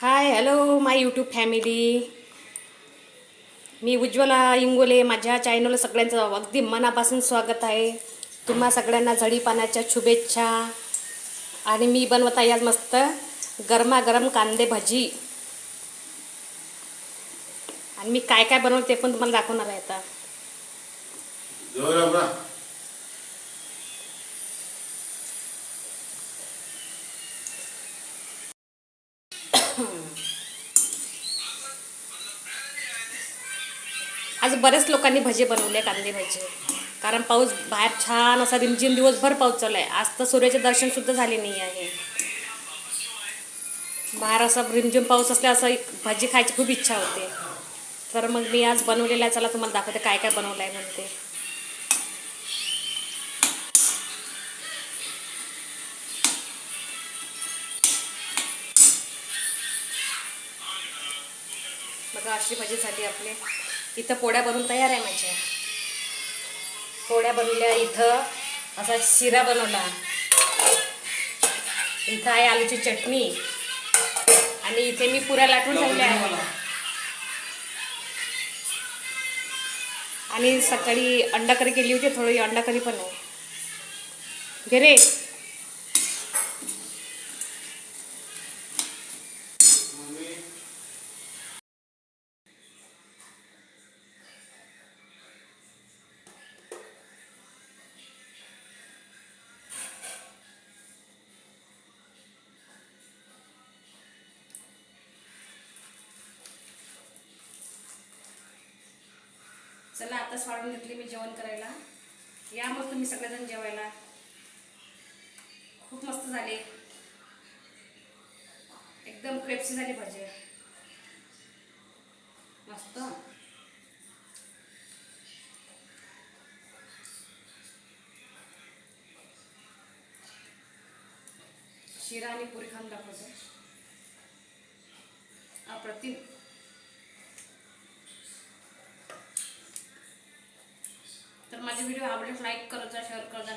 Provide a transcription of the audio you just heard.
Hi hello माय YouTube family. मी उज्ज्वला इंगोले. माझ्या चॅनलला सगळ्यांचं अगदी मनापासून स्वागत आहे. तुम्हा सगळ्यांना झडी पाण्याच्या शुभेच्छा. आणि मी बनवत आहे आज मस्त गरमागरम कांदे भजी. आणि मी काय काय बनवते ते पण तुम्हाला दाखवणार आहे आता. आज बरेच लोकांनी भजे बनवले, कांदे भजे. कारण पाऊस बाहेर छान असा रिमझिम दिवसभर पाऊस चालू आहे. आज तर सूर्याचे दर्शन सुद्धा झाले नाही आहे. बाहेर असा रिमझिम पाऊस असल्या असं एक भजी खायची खूप इच्छा होते. तर मग मी आज बनवलेलं आहे. चला तुम्हाला दाखवते काय काय बनवलं आहे म्हणते. बघा अशी भजीसाठी आपले इथं पोळ्या बनवून तयार आहे. माझ्या पोळ्या बनवल्या. इथं असा शिरा बनवला. इथं आहे आलूची चटणी. आणि इथे मी पुऱ्या लाटून ठेवल्या आहे. आणि सकाळी अंडा करी केली होती, थोडी अंडा करी पण आहे. घे रे. चला आताच वाढून घेतली मी जेवण करायला. या मग तुम्ही सगळेजण जेवायला. खूप मस्त झाले, एकदम क्रिस्पी झाली भजी. मस्त. शिरा आणि पुरी खाऊन दाखवतो. अप्रतिम. तर माझे व्हिडिओ आवडल्यास लाईक करत जा, शेअर करत जा.